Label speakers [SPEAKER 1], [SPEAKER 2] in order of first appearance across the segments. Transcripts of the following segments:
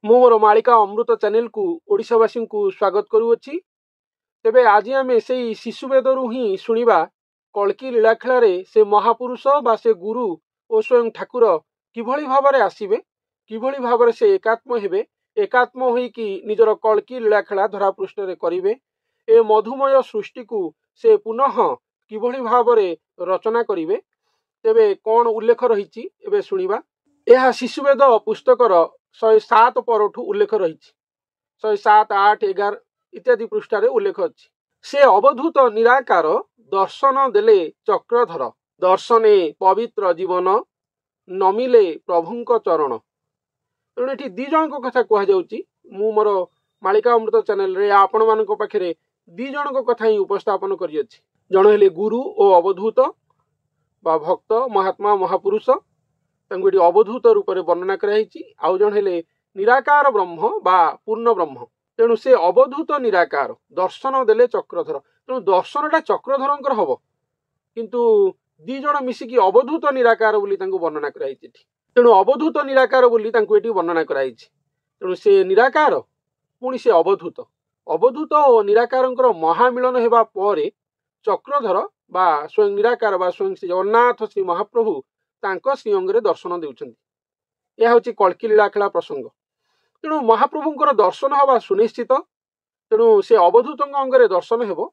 [SPEAKER 1] मु मोर मालिका अमृत चैनल को ओडिशावासी को स्वागत करुअछि। तेबे आज आमे से शिशुवेदरू ही शुणिबा कल्की लीलाखेल से महापुरुष बा से गुरु और स्वयं ठाकुर किभली भाव आसबे, किभली भाव से एकात्म हेबे, एकात्म होइकी निजर कल्की लीलाखेला धरापृष्ठ करिवे। ए मधुमय सृष्टि को से पुनः किभली भाव रचना करिवे। तेबे कौन उल्लेख रही एबे शुणिबा। यह शिशुवेद पुस्तकर 107 परठू उल्लेख रही 107, 8, 11 इत्यादि पृष्ठारे उल्लेख अच्छी। से अवधूत निराकार दर्शन देले चक्रधर, दर्शने पवित्र जीवन नमिले प्रभुंक चरण। तेणु ये दी जन कथा कहुच्छी। मु मोर मालिका अमृत चैनल रे आपण मान पाखे दी जन कथा ही उपस्थापन करी। जन हेले गुरु और अवधूत बा भक्त महात्मा महापुरुष, ये अवधूत रूप से वर्णना कराई। आउ जन हेले निराकार ब्रह्म बा पूर्ण ब्रह्म। तेणु से अवधूत निराकार दर्शन देले चक्रधर। तेणु दर्शनटा चक्रधर हम, किंतु दी जन मिसिकी अवधूत निराकार बोली वर्णना कराई। तेणु अवधूत निराकार बोली वर्णना कराई। तेणु से निराकार पुणी से अवधूत, अवधूत और निराकार महामिलन होगा पर चक्रधर बा स्वयं निराकार बा स्वयं श्री जगन्नाथ श्री महाप्रभु तांको श्री अंगरे दर्शन देउछन्ति। यह हूँ कल्की लीलाखेला प्रसंग। तेणु महाप्रभुंकर दर्शन हवा सुनिश्चित। तेणु से अवधूत अंगरे दर्शन हेबो।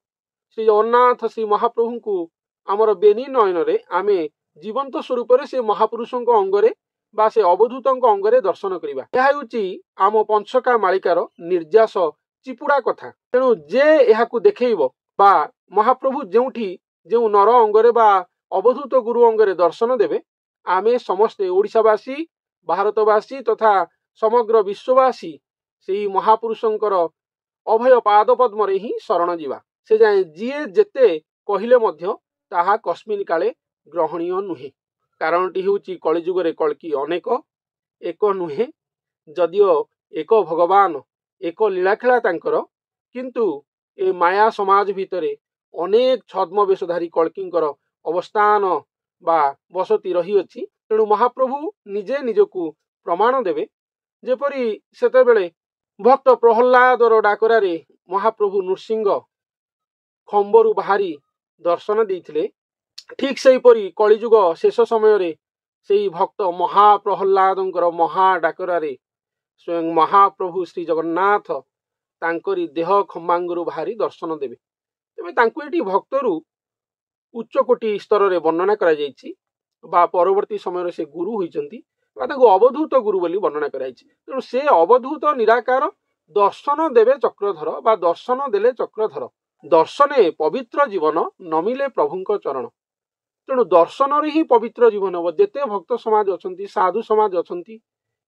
[SPEAKER 1] श्री जगन्नाथ श्री महाप्रभु को आमर बेनी नयन रे आमे जीवंत स्वरूप से महापुरुषों अंगरे बा से अवधूत अंगरे दर्शन करिबा। यह हूँ आम पंचका मालिकार निर्यास चिपुड़ा कथा। तेणु जे यहाकू देखैबो बा महाप्रभु जेउठी जो नर अंगरे बा अवधूत गुरु अंगरे दर्शन देवे, आमे समस्ते ओडिशावासी, भारतवासी तथा समग्र विश्ववासी से महापुरुषंकर अभय पाद पद्म रे ही शरण जीवा। से जाए जीए जेते कहिले मध्य ताहा कस्मिन काले ग्रहणीय नुहे। कारणटी होची कलिजुगरे कल्की अनेक, एक नुहे। जदियो एक भगवान, एक लीलाखेला तांकर, किंतु ए माया समाज भितरे अनेक छद्म वेशधारी कल्कींकर अवस्थान बा बसती रही अछि। तेणु महाप्रभु निजे निजकू प्रमाण देवे। जेपरी सेतेबेले भक्त प्रहल्लादर डाकरारे महाप्रभु नृसिंह खंबरू बाहरी दर्शन देइथिले, ठीक सेहीपरि कलिजुग शेष समय रे सेही भक्त महाप्रहल्लादंकर महा डाकरारे स्वयं महाप्रभु श्री जगन्नाथ तांकरी देह खंबांगरू बाहरी दर्शन देवे। तेबे तांकु एटी भक्तरू उच्च कोटि स्तर रे वर्णना करा जायछि बा परवर्ती समय से गुरु होइचंती बा तांको अवधूत गुरु बोली वर्णना कराइछि। तेणु से अवधूत निराकार दर्शन देवे चक्रधर बा दर्शन देले चक्रधर, दर्शने पवित्र जीवन नमिले प्रभुंक चरण। तेणु दर्शन रे ही पवित्र जीवन हो। जेते भक्त समाज अछंती, साधु समाज अछंती,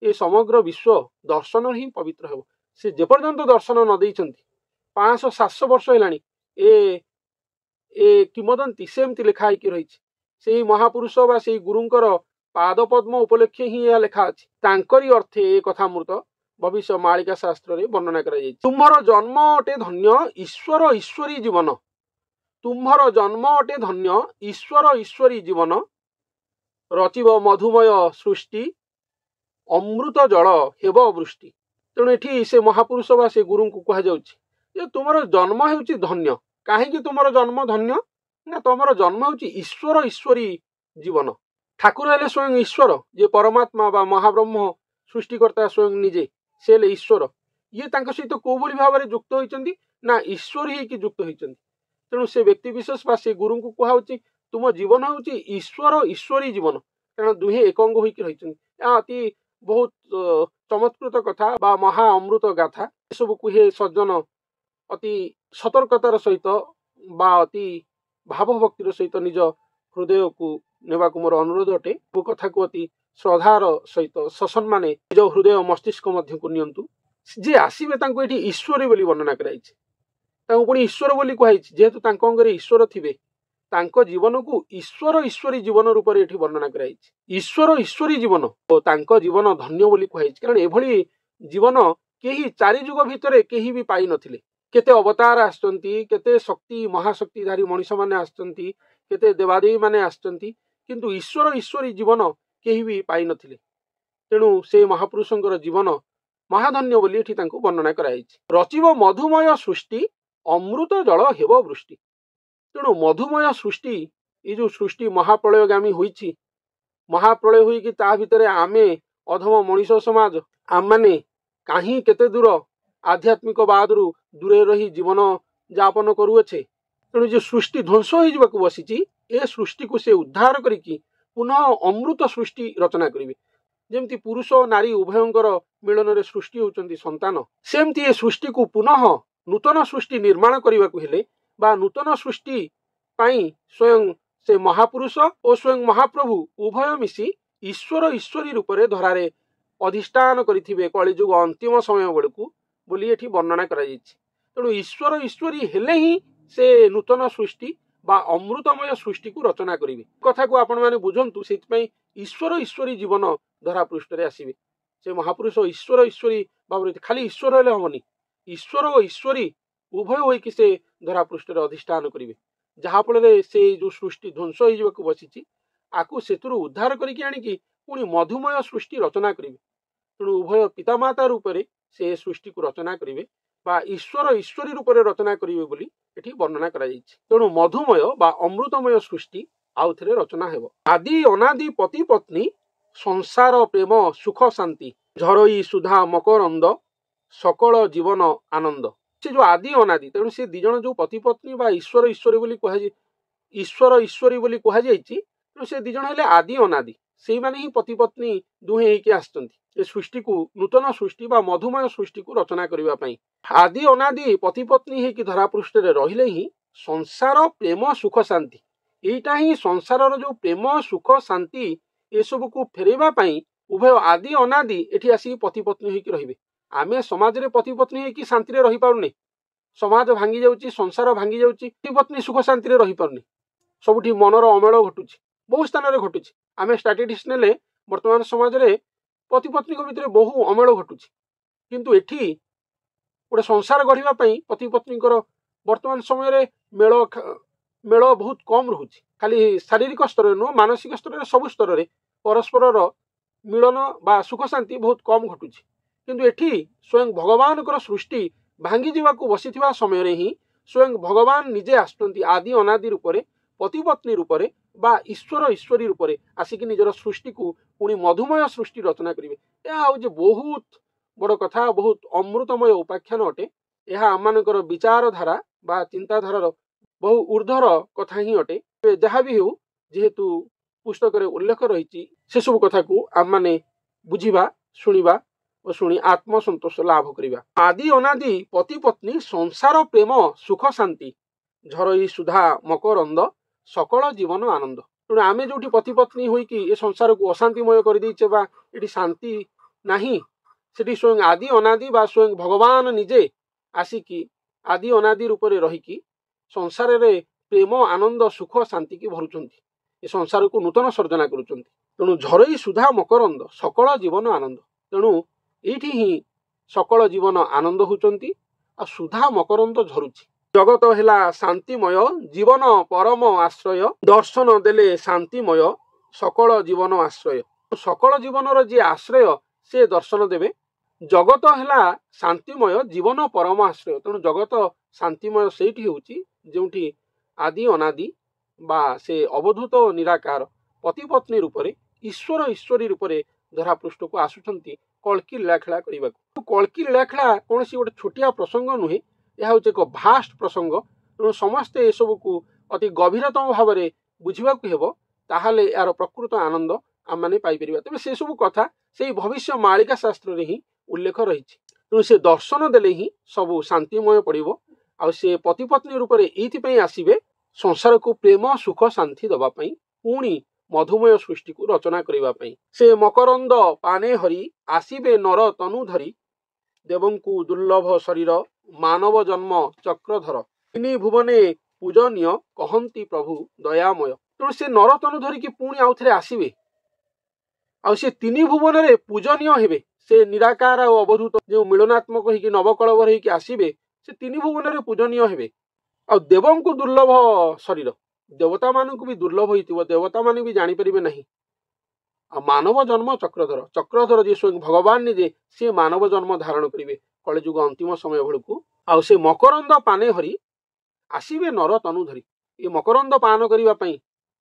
[SPEAKER 1] ए समग्र विश्व दर्शन रे ही पवित्र हो। से जेपर्यंत दर्शन न देइचंती 500-700 वर्ष हेलानी ए किंवदंती सेमती लेखा होकर रही। से महापुरुष बा से गुरुंकर पाद पद्म उपलक्षे ही यह लेखा अछि। तांकरी अर्थे ए कथामृत भविष्य मालिका शास्त्र रे वर्णना करा जाय। तुम्हर जन्म अटे धन्य ईश्वर ईश्वरी जीवन, तुम्हर जन्म अटे धन्य ईश्वर ईश्वरी जीवन, रचिब मधुमय सृष्टि अमृत जल हेब वृष्टि। तेणु एठी से महापुरुष बा से गुरु को कहा जाउछि जे तुमर जन्म हेउछि धन्य। काहेकि तुमर जन्म धन्य ना तुमर जन्म होची ईश्वर ईश्वरी जीवन। ठाकुर हेले स्वयं ईश्वर, जे परमात्मा बा महाब्रह्म सृष्टिकर्ता स्वयं निजे से हेले ईश्वर। ये तांको सहित को भली भाव में युक्त होइचंदी ना ईश्वर ही कि युक्त होइचंदी। तेणु से व्यक्ति विशेष बा से गुरु को कहाउछि तुम जीवन होची ईश्वर ईश्वरी जीवन, कारण दुहे एकंग होइकि रहिचंदी। अति बहुत चमत्कृत कथा बा महा अमृत गाथा सब कुहे सज्जन अति सतर्कतार सहित बा अति भावभक्तिर सहित निज हृदय को नेबा को मोर अनुरोध अटे। वो कथा को अति श्रद्धार सहित ससम्माने निज हृदय मस्तिष्क मध्य को नियंतु। जे आसीबे तांको एठी ईश्वरी बोली वर्णना कराइछि। तांको पुणी ईश्वर बोली कहाइछि जेहेतु तांको अंगरे ईश्वर थिबे, तांको जीवन को ईश्वर ईश्वरी जीवन रूप रे एठी वर्णना कराइछि। ईश्वर ईश्वरी जीवन ओ तांको जीवन धन्य बोली कहाइछि। कारण एभली जीवन केही चारि जुग भितरे केही भी पाई नथिले। केते अवतार आसचंती, केते शक्ति महाशक्तिधारी मनीष माने आसचंती, केते देवादेवी माने आसचंती, किंतु ईश्वर ईश्वरी जीवन केही भी पाई नथिले। तेणु से महापुरुषंकर जीवन महाधन्य बोली एठी तांको वर्णना कराइछि। रचिब मधुमय सृष्टि अमृत जल हेब वृष्टि। तेणु मधुमय सृष्टि ये जो सृष्टि महाप्रलयगामी होइछि, महाप्रलय होइकि ता भितरे आमे अधम मनीष समाज आम माने कहीं केते दूर आध्यात्मिक बादरू दूरे रही जीवन यापन करुअछे। तेणु जो सृष्टि ध्वंस हो बसी ए सृष्टि को से उद्धार करिकी पुनः अमृत सृष्टि रचना करिवे। जेमती पुरुष और नारी उभयंकर मिलन रे सृष्टि होचंती संतान, सेमती ए सृष्टि को पुनः नूतन सृष्टि निर्माण करने को हेले बा नूतन सृष्टि पाई स्वयं से महापुरुष और स्वयं महाप्रभु उभय मिसी ईश्वर ईश्वरी रूप में धरारे अधिष्ठान करिथिबे कलिजुग अंतिम समय बेलू बोली एठी वर्णना करा जायछि। तेणु ईश्वर ईश्वरी हेले ही से नूतन सृष्टि बा अमृतमय सृष्टि को रचना करिवे। कथा को आपण माने बुझंतु, सेति ईश्वर ईश्वरी जीवन धरा पृष्ठ रे आसीबे। से महापुरुष ईश्वर ईश्वरी भाव खाली ईश्वर हेले हमनी, ईश्वर और ईश्वरी उभय होइकि से धरा पृष्ठ रे अधिष्ठान करिवे, जहा फल से जो सृष्टि ध्वंस हो बसी आकु सेतुरु उद्धार करिकि आनिकी पुणी मधुमय सृष्टि रचना करिवे। तेणु उभय पितामाता रूप से सृष्टि को रचना करिवे बा ईश्वर ईश्वरी रूप में रचना करिवे बोली एठी वर्णना करा जायछि। तेणु मधुमय बा अमृतमय सृष्टि आउ थरे रचना हेबो। आदि अनादि पति पत्नी संसार प्रेम सुख शांति झरई सुधा मकरंद सकल जीवन आनंद। से जो आदि अनादि, तेणु से दिजण जो पति पत्नी बा ईश्वर ईश्वरी बोली कहा ईश्वर ईश्वरी बोली कहा जायछि। तेणु से दिजण हेले आदि अनादि, से माने ही पति पत्नी दुहे हेकि आछंती ए सृष्टि को नूतन सृष्टि बा मधुमय सृष्टि को रचना करबा पई। आदि अनादि पति पत्नी हेकि धरा पृष्ठ रे रहिले ही संसार प्रेम सुख शांति, एटा ही संसार जो प्रेम सुख शांति ए सब को फेरेबा पई उभय आदि अनादि एठी आसी पति पत्नी हेकि रहिबे। आमे समाज रे पति पत्नी हेकि शांति रे रहि पारुने, समाज भांगी जाउची, संसार भांगी जाउची, पति पत्नी सुख शांति रे रहि पारुने, सबुठी मनर अमेल घटुची, बहु स्थान रे घटुची। आमे स्टैटिस्टिक्स नेले वर्तमान समाज रे पति पत्नी को भितर बहु अमेल घटुची, किंतु एठी गोटे संसार गढ़िबा पई पति पत्नी वर्तमान समय रे मेल बहुत कम रहुची। खाली शारीरिक स्तर नुह, मानसिक स्तर रे सब स्तर रे परस्पर मिलन बा सुख शांति बहुत कम घटुची। किंतु एठी स्वयं भगवान सृष्टि भांगी जीवाकू बसीथिबा समय रे ही स्वयं भगवान निजे आसुचंती आदि अनादि रूप में पति पत्नी रूप में बा ईश्वर ईश्वरी रूप में आसिकी निजर सृष्टि को पुणी मधुमय सृष्टि रचना करिवे। यह हूँ बहुत बड़ कथा, बहुत अमृतमय उपाख्यान अटे। यह आमମାନଙ୍କର विचारधारा बा चिंताधारार बहु ऊर्ध्वर कथा ही अटे। जहाँ भी हो जेहेतु पुस्तक उल्लेख रही से सब कथा को आम माने बुझिबा, शुणिबा और शुणी आत्मसंतोष लाभ करिबा। आदि अनादि पति पत्नी संसार प्रेम सुख शांति झरई सुधा मकरंद सकल जीवन आनंद। तेणु आमे जो पति पत्नी होइकी ए संसार को अशांतिमय कर देइछे बा एटी शांति नाही, सेठी स्वयं आदि अनादि बा स्वयं भगवान निजे आसिकी आदि अनादि रूप में रहीकी संसार रे प्रेम आनंद सुख शांति की भरुचंती, ए संसार को नूतन सर्जना करुचंती। तेणु झरई सुधा मकरंद सकल जीवन आनंद। तेणु एठी ही सकल जीवन आनंद होचंती आ सुधा मकरंद झरुची। जगत हेला शांतिमय जीवन परम आश्रय दर्शन देले शांतिमय सकल जीवन आश्रय। सकल जीवन जी आश्रय से दर्शन देवे। जगत हेला शांतिमय जीवन परम आश्रय। तेणु जगत शांतिमय सेठी होची जोठी आदि अनादि बा से अवधूत निराकार पति पत्नी रूप में ईश्वर ईश्वरी रूप में धरा पृष्ठ को आसुचंती कल्की लीलाखेला करने। कल्की लीलाखेला कौन सी गोटे छोटिया प्रसंग नुहे, यह हूँ एक भास्ट प्रसंग। तेणु समस्ते एसबू को अति गभीरतम भाव में बुझा हेब, ताहले यार प्रकृत आनंद आम मैंने पाइपर। तेज से सब कथा से भविष्य मालिका शास्त्र ही उल्लेख रही। तेणु से दर्शन देले ही सब शांतिमय पड़ो। आ से पति पत्नी रूप में ये आसवे संसार को प्रेम सुख शांति दवाई, पुणी मधुमय सृष्टि को रचना करने। से मकरंद पाने हरि आसवे नर तनु धरी देवंकु दुर्लभ शरीर मानव जन्म चक्रधर तिनि भुवने पूजनीय कहंती प्रभु दयामय। तेणु से नर तनु धरिकी पुणी आउ थे आसवे आ से तिनि भुवन में पूजनीय हेबे। से निराकार और अवधूत जो मिलनात्मक होगी नवकलवर होगी आसवे से तिनि भुवन में पूजनीय हेबे। आ देवंकु दुर्लभ शरीर, देवता मानक भी दुर्लभ होइतिबो, देवता माने भी जानी परिबे नहीं। आ मानव जन्म चक्रधर जी स्वयं भगवान निजे सी मानव जन्म धारण करेंगे कलिजुग अंतिम समय बेलू आ से मकरंद पाने हरि आसवे नर तनु धरी ये मकरंद पान करने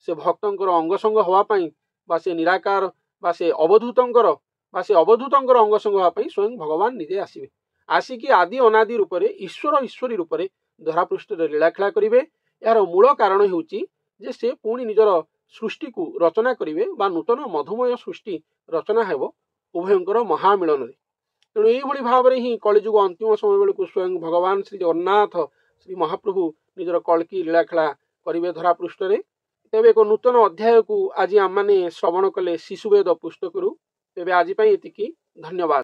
[SPEAKER 1] से भक्तर अंगसंग हाँपाई बा से निराकार बा से अवधूतर अंगसंग हाँपाई स्वयं भगवान निजे आसवे आसिकी आदि अनादि रूप से ईश्वर ईश्वरी रूप से धरापृष्ठ लीलाखेला करेंगे। यार मूल कारण होचे से पुणी निजर सृष्टि को रचना करेंगे बा नूतन मधुमय सृष्टि रचना हेब उभयंकर महामिलन तेणु यही भाव में ही कलिजुग अंतिम समय बेलू स्वयं भगवान श्री जगन्नाथ श्री महाप्रभु निजर कल्कि लीलाखेला करेंगे धरापृष्ठ में। तेज एक नूतन अध्याय को आज आम मैंने श्रवण कले शिशुवेद पुस्तक तेज आज धन्यवाद।